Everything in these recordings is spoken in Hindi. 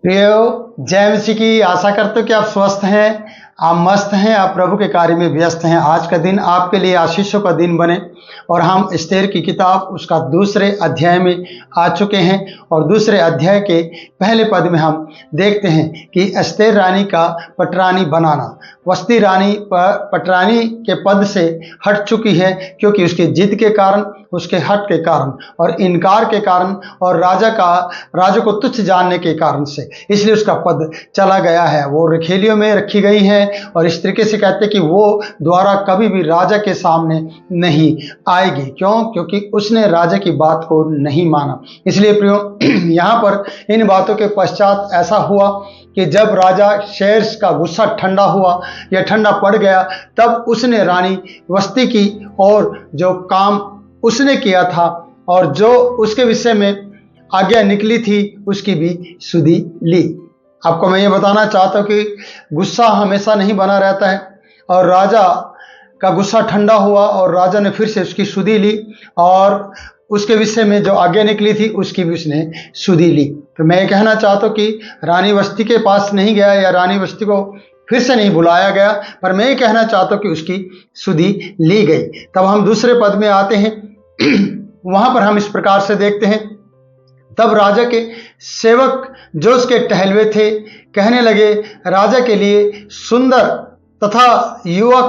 प्रियो, जय मसीह की। आशा करते हो कि आप स्वस्थ हैं, आप मस्त हैं, आप प्रभु के कार्य में व्यस्त हैं। आज का दिन आपके लिए आशीषों का दिन बने। और हम एस्तेर की किताब उसका दूसरे अध्याय में आ चुके हैं और दूसरे अध्याय के पहले पद में हम देखते हैं कि एस्तेर रानी का पटरानी बनाना। वस्ती रानी पटरानी के पद से हट चुकी है, क्योंकि उसकी जिद के कारण, उसके हट के कारण और इनकार के कारण और राजा को तुच्छ जानने के कारण से, इसलिए उसका पद चला गया है। वो रखेलियों में रखी गई है और इस तरीके से कहते हैं कि वो द्वारा कभी भी राजा के सामने नहीं आएगी। क्यों? क्योंकि उसने राजा की बात को नहीं माना। इसलिए प्रियो, यहाँ पर इन बातों के पश्चात ऐसा हुआ कि जब राजा शेर्स का गुस्सा ठंडा हुआ या ठंडा पड़ गया, तब उसने रानी वस्ती की और जो काम उसने किया था और जो उसके विषय में आज्ञा निकली थी उसकी भी सुधि ली। आपको मैं ये बताना चाहता हूँ कि गुस्सा हमेशा नहीं बना रहता है, और राजा का गुस्सा ठंडा हुआ और राजा ने फिर से उसकी सुधि ली और उसके विषय में जो आज्ञा निकली थी उसकी भी उसने सुधि ली। तो मैं ये कहना चाहता हूँ कि रानी वस्ती के पास नहीं गया या रानी वस्ती को फिर से नहीं बुलाया गया, पर मैं ये कहना चाहता हूँ कि उसकी सुधि ली गई। तब हम दूसरे पद में आते हैं। वहां पर हम इस प्रकार से देखते हैं, तब राजा के सेवक जो उसके टहलवे थे कहने लगे, राजा के लिए सुंदर तथा युवा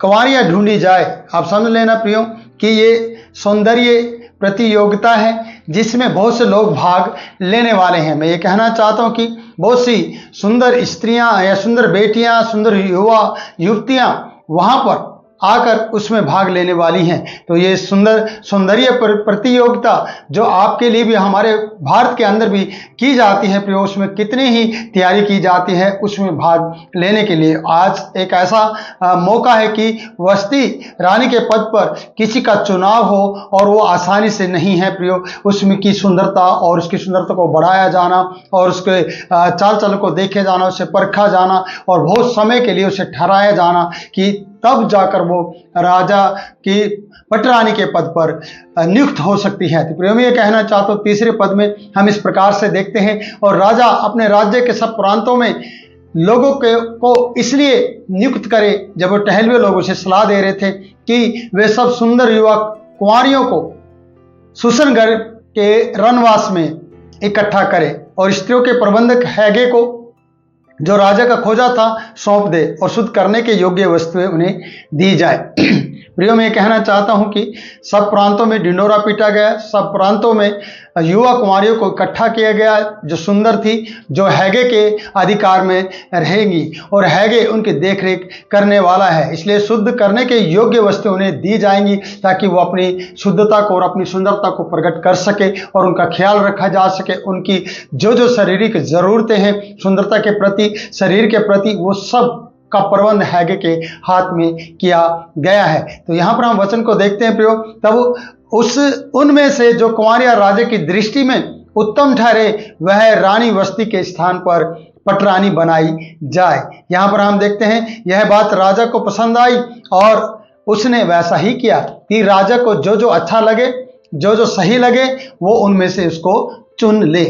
कुंवारियां ढूंढी जाए। आप समझ लेना प्रियो कि ये सौंदर्य प्रतियोगिता है जिसमें बहुत से लोग भाग लेने वाले हैं। मैं ये कहना चाहता हूं कि बहुत सी सुंदर स्त्रियां या सुंदर बेटियां, सुंदर युवतियां वहां पर आकर उसमें भाग लेने वाली हैं। तो ये सौंदर्य प्रतियोगिता जो आपके लिए भी, हमारे भारत के अंदर भी की जाती है प्रियो, उसमें कितनी ही तैयारी की जाती है उसमें भाग लेने के लिए। आज एक ऐसा मौका है कि वस्ती रानी के पद पर किसी का चुनाव हो और वो आसानी से नहीं है प्रियो। उसमें की सुंदरता और उसकी सुंदरता को बढ़ाया जाना और उसके चाल चलन को देखे जाना, उसे परखा जाना और बहुत समय के लिए उसे ठहराया जाना कि तब जाकर वो राजा की पटरानी के पद पर नियुक्त हो सकती है। तो प्रियो, मैं ये कहना चाहता हूँ, तीसरे पद में हम इस प्रकार से देखते हैं, और राजा अपने राज्य के सब प्रांतों में लोगों को इसलिए नियुक्त करे, जब वो टहलवे लोग उसे सलाह दे रहे थे कि वे सब सुंदर युवा कुंवारियों को सुसनगढ़ के रनवास में इकट्ठा करें और स्त्रियों के प्रबंधक हैगे को, जो राजा का खोजा था, सौंप दे और शुद्ध करने के योग्य वस्तुएं उन्हें दी जाए। प्रियो, मैं कहना चाहता हूं कि सब प्रांतों में ढिंडोरा पीटा गया, सब प्रांतों में युवा कुमारियों को इकट्ठा किया गया जो सुंदर थी, जो हैगे के अधिकार में रहेंगी और हैगे उनकी देखरेख करने वाला है। इसलिए शुद्ध करने के योग्य वस्तुएं उन्हें दी जाएंगी ताकि वो अपनी शुद्धता को और अपनी सुंदरता को प्रकट कर सके और उनका ख्याल रखा जा सके। उनकी जो शारीरिक जरूरतें हैं सुंदरता के प्रति, शरीर के प्रति, वो सब का प्रबंध हैगे के हाथ में किया गया है। तो यहाँ पर हम वचन को देखते हैं प्रियो, तब उनमें से जो कुंवारियां राजा की दृष्टि में उत्तम ठहरे वह रानी वस्ती के स्थान पर पटरानी बनाई जाए। यहाँ पर हम देखते हैं यह बात राजा को पसंद आई और उसने वैसा ही किया कि राजा को जो अच्छा लगे, जो सही लगे, वो उनमें से उसको चुन ले।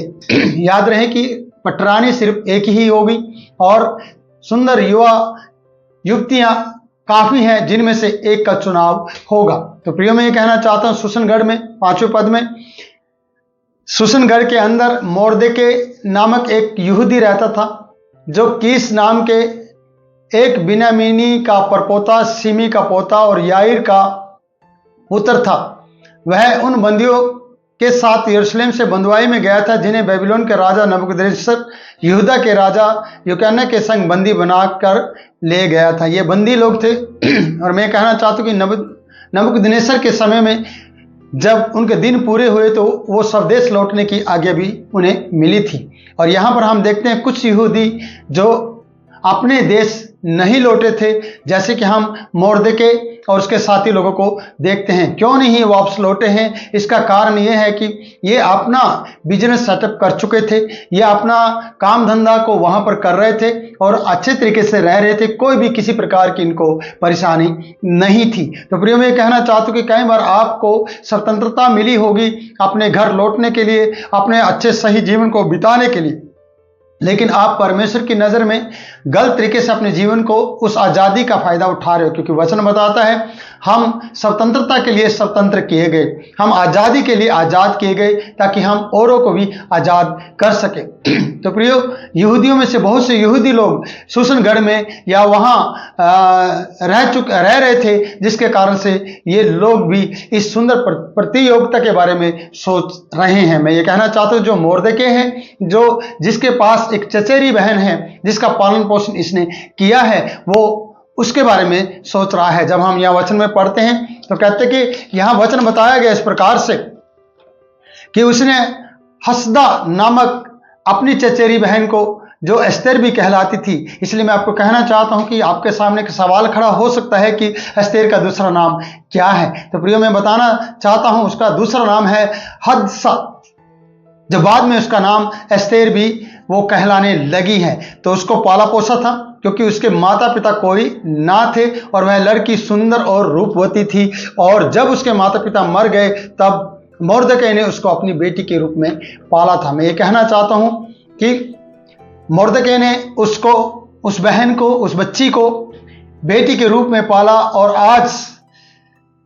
याद रहे कि पटरानी सिर्फ एक ही होगी और सुंदर युवतियां काफी हैं जिनमें से एक का चुनाव होगा। तो प्रियो, मैं ये कहना चाहता हूं, सुसनगढ़ में 5वें पद में, सुसनगढ़ के अंदर मोर्देके नामक एक यहूदी रहता था जो कीस नाम के एक बिन्यामीनी का परपोता, सिमी का पोता और याईर का पुत्र था। वह उन बंदियों के साथ यरूशलेम से बंधुआई में गया था जिन्हें बेबीलोन के राजा नबूकदनेस्सर यहूदा के राजा योक्याना के संग बंदी बनाकर ले गया था। ये बंदी लोग थे और मैं कहना चाहता हूँ कि नबूकदनेस्सर के समय में जब उनके दिन पूरे हुए तो वो स्वदेश लौटने की आज्ञा भी उन्हें मिली थी। और यहाँ पर हम देखते हैं कुछ यहूदी जो अपने देश नहीं लौटे थे, जैसे कि हम मोर्दके और उसके साथी लोगों को देखते हैं। क्यों नहीं वापस लौटे हैं? इसका कारण ये है कि ये अपना बिजनेस सेटअप कर चुके थे, ये अपना काम धंधा को वहां पर कर रहे थे और अच्छे तरीके से रह रहे थे, कोई भी किसी प्रकार की इनको परेशानी नहीं थी। तो प्रियो, मैं कहना चाहता हूं कि कई बार आपको स्वतंत्रता मिली होगी अपने घर लौटने के लिए, अपने अच्छे सही जीवन को बिताने के लिए, लेकिन आप परमेश्वर की नज़र में गलत तरीके से अपने जीवन को, उस आज़ादी का फायदा उठा रहे हो। क्योंकि वचन बताता है हम स्वतंत्रता के लिए स्वतंत्र किए गए, हम आज़ादी के लिए आज़ाद किए गए, ताकि हम औरों को भी आज़ाद कर सके। तो प्रियो, यहूदियों में से बहुत से यहूदी लोग शूशनगढ़ में या वहाँ रह रहे थे, जिसके कारण से ये लोग भी इस सुंदर प्रतियोगिता के बारे में सोच रहे हैं। मैं ये कहना चाहता हूँ, जो मोर्दके हैं, जो जिसके पास एक चचेरी बहन है, जिसका पालन पोषण इसने किया है, वो उसके बारे में सोच रहा है। जब हम यहाँ वचन में पढ़ते हैं तो कहते कि यहाँ वचन बताया गया इस प्रकार से कि उसने हसदा नामक अपनी चचेरी बहन को, जो एस्तेर भी कहलाती थी, इसलिए मैं आपको कहना चाहता हूं कि आपके सामने एक सवाल खड़ा हो सकता है कि एस्तेर का दूसरा नाम क्या है। तो प्रियो, मैं बताना चाहता हूं उसका दूसरा नाम है हदसा, जो बाद में उसका नाम एस्तेर भी वो कहलाने लगी है। तो उसको पाला पोसा था, क्योंकि उसके माता पिता कोई ना थे और वह लड़की सुंदर और रूपवती थी। और जब उसके माता पिता मर गए, तब मोर्दकै ने उसको अपनी बेटी के रूप में पाला था। मैं ये कहना चाहता हूं कि मोर्दकै ने उसको, उस बहन को, उस बच्ची को बेटी के रूप में पाला, और आज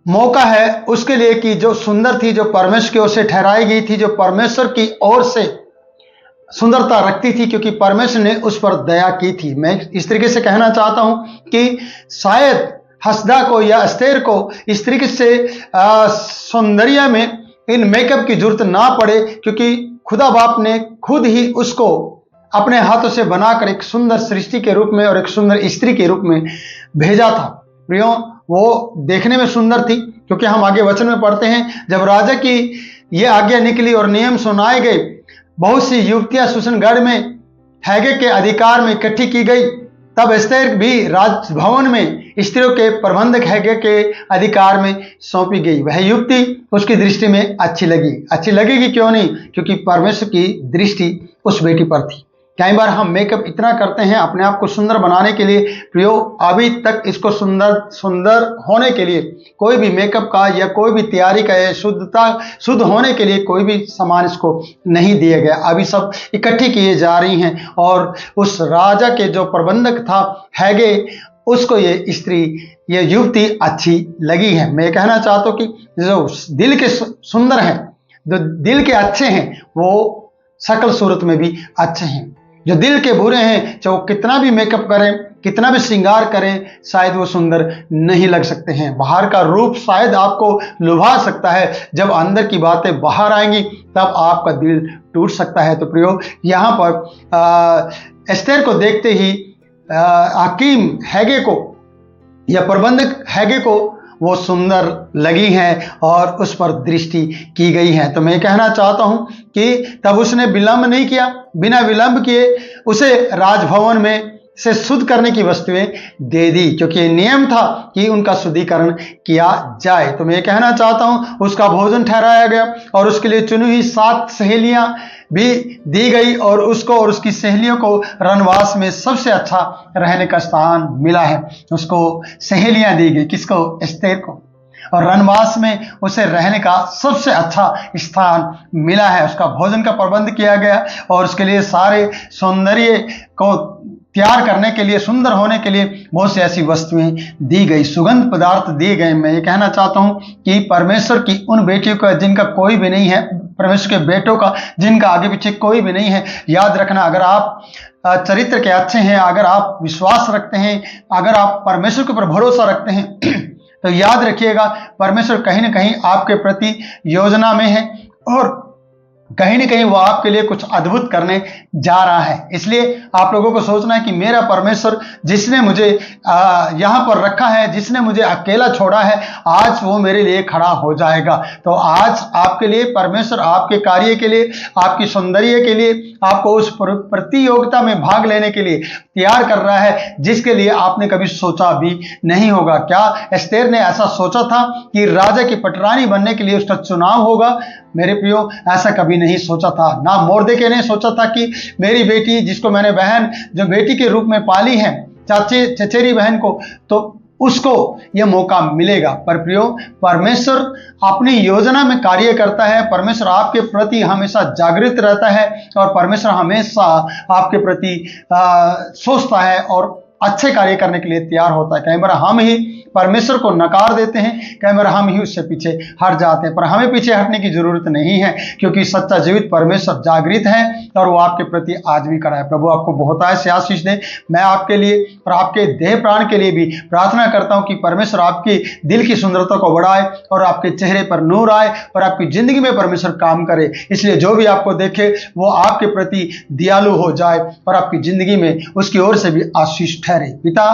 मौका है उसके लिए कि जो सुंदर थी, जो परमेश्वर की ओर से ठहराई गई थी, जो परमेश्वर की ओर से सुंदरता रखती थी, क्योंकि परमेश्वर ने उस पर दया की थी। मैं इस तरीके से कहना चाहता हूं कि शायद हसदा को या एस्तेर को इस तरीके से सौंदर्य में इन मेकअप की जरूरत ना पड़े, क्योंकि खुदा बाप ने खुद ही उसको अपने हाथों से बनाकर एक सुंदर सृष्टि के रूप में और एक सुंदर स्त्री के रूप में भेजा था। प्रियो, वो देखने में सुंदर थी, क्योंकि हम आगे वचन में पढ़ते हैं, जब राजा की ये आज्ञा निकली और नियम सुनाए गए, बहुत सी युवतियां शूशनगढ़ में हैगे के अधिकार में इकट्ठी की गई। तब एस्तेर भी राजभवन में स्त्रियों के प्रबंधक हैगे के अधिकार में सौंपी गई। वह युवती उसकी दृष्टि में अच्छी लगी। अच्छी लगेगी क्यों नहीं? क्योंकि परमेश्वर की दृष्टि उस बेटी पर थी। कई बार हम मेकअप इतना करते हैं अपने आप को सुंदर बनाने के लिए, प्रियो, अभी तक इसको सुंदर होने के लिए कोई भी मेकअप का या कोई भी तैयारी का या शुद्ध होने के लिए कोई भी सामान इसको नहीं दिया गया। अभी सब इकट्ठी किए जा रही हैं, और उस राजा के जो प्रबंधक था हैगे, उसको ये स्त्री, ये युवती अच्छी लगी है। मैं कहना चाहता हूँ कि जो दिल के सुंदर हैं, जो दिल के अच्छे हैं, वो शकल सूरत में भी अच्छे हैं। जो दिल के बुरे हैं, चाहे वो कितना भी मेकअप करें, कितना भी श्रृंगार करें, शायद वो सुंदर नहीं लग सकते हैं। बाहर का रूप शायद आपको लुभा सकता है, जब अंदर की बातें बाहर आएंगी तब आपका दिल टूट सकता है। तो प्रियो, यहाँ पर एस्तेर को देखते ही हकीम हैगे को या प्रबंधक हैगे को वो सुंदर लगी हैं और उस पर दृष्टि की गई है। तो मैं कहना चाहता हूं कि तब उसने विलंब नहीं किया, बिना विलंब किए उसे राजभवन में से शुद्ध करने की वस्तुएं दे दी, क्योंकि नियम था कि उनका शुद्धिकरण किया जाए। तो मैं कहना चाहता हूं उसका भोजन ठहराया गया और उसके लिए चुनी हुई 7 सहेलियां भी दी गई, और उसको और उसकी सहेलियों को रनवास में सबसे अच्छा रहने का स्थान मिला है। उसको सहेलियां दी गई, किसको? एस्तेर को, और रनवास में उसे रहने का सबसे अच्छा स्थान मिला है। उसका भोजन का प्रबंध किया गया और उसके लिए सारे सौंदर्य को तैयार करने के लिए, सुंदर होने के लिए बहुत सी ऐसी वस्तुएं दी गई, सुगंध पदार्थ दिए गए। मैं ये कहना चाहता हूं कि परमेश्वर की उन बेटियों का जिनका कोई भी नहीं है, परमेश्वर के बेटों का जिनका आगे पीछे कोई भी नहीं है, याद रखना, अगर आप चरित्र के अच्छे हैं, अगर आप विश्वास रखते हैं, अगर आप परमेश्वर के ऊपर भरोसा रखते हैं, तो याद रखिएगा परमेश्वर कहीं ना कहीं आपके प्रति योजना में है और कहीं न कहीं वो आपके लिए कुछ अद्भुत करने जा रहा है। इसलिए आप लोगों को सोचना है कि मेरा परमेश्वर जिसने मुझे यहाँ पर रखा है, जिसने मुझे अकेला छोड़ा है, आज वो मेरे लिए खड़ा हो जाएगा। तो आज आपके लिए परमेश्वर आपके कार्य के लिए, आपकी सौंदर्य के लिए, आपको उस प्रतियोगिता में भाग लेने के लिए तैयार कर रहा है, जिसके लिए आपने कभी सोचा भी नहीं होगा। क्या एस्तेर ने ऐसा सोचा था कि राजा की पटरानी बनने के लिए उसका चुनाव होगा? मेरे प्रियो, ऐसा कभी नहीं सोचा था। ना मोर्देके ने सोचा था कि मेरी बेटी, जिसको मैंने बहन जो बेटी के रूप में पाली है, चचेरी बहन को, तो उसको यह मौका मिलेगा। पर प्रियो, परमेश्वर अपनी योजना में कार्य करता है। परमेश्वर आपके प्रति हमेशा जागृत रहता है और परमेश्वर हमेशा आपके प्रति सोचता है और अच्छे कार्य करने के लिए तैयार होता है। कई बार हम ही परमेश्वर को नकार देते हैं, कई बार हम ही उससे पीछे हट जाते हैं, पर हमें पीछे हटने की जरूरत नहीं है, क्योंकि सच्चा जीवित परमेश्वर जागृत है और वो आपके प्रति आज भी खड़ा है। प्रभु आपको बहुतायत से आशीष दे। मैं आपके लिए और आपके देह प्राण के लिए भी प्रार्थना करता हूं कि परमेश्वर आपकी दिल की सुंदरता को बढ़ाए और आपके चेहरे पर नूर आए और आपकी जिंदगी में परमेश्वर काम करे। इसलिए जो भी आपको देखे वो आपके प्रति दयालु हो जाए और आपकी जिंदगी में उसकी ओर से भी आशीष ठहरे। पिता,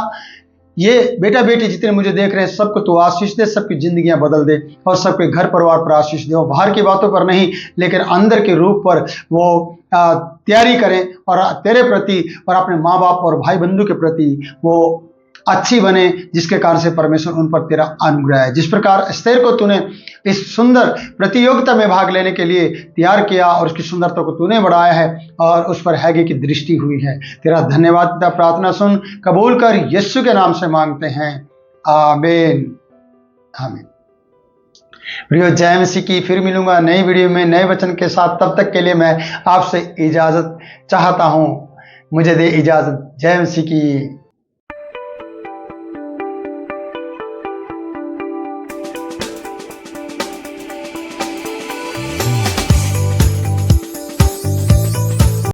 ये बेटा बेटी जितने मुझे देख रहे हैं, सबको तो आशीष दे, सबकी जिंदगियां बदल दे और सबके घर परिवार पर आशीष दे। वो बाहर की बातों पर नहीं, लेकिन अंदर के रूप पर वो तैयारी करें और तेरे प्रति और अपने माँ बाप और भाई बंधु के प्रति वो अच्छी बने, जिसके कारण से परमेश्वर उन पर तेरा अनुग्रह है। जिस प्रकार एस्तेर को तूने इस सुंदर प्रतियोगिता में भाग लेने के लिए तैयार किया और उसकी सुंदरता को तूने बढ़ाया है और उस पर हैगे की दृष्टि हुई है, तेरा धन्यवाद पिता। प्रार्थना सुन, कबूल कर, यीशु के नाम से मांगते हैं, आमीन आमीन। प्रियो, जय मसीह की। फिर मिलूंगा नई वीडियो में नए वचन के साथ। तब तक के लिए मैं आपसे इजाजत चाहता हूं। मुझे दे इजाजत। जय मसीह की।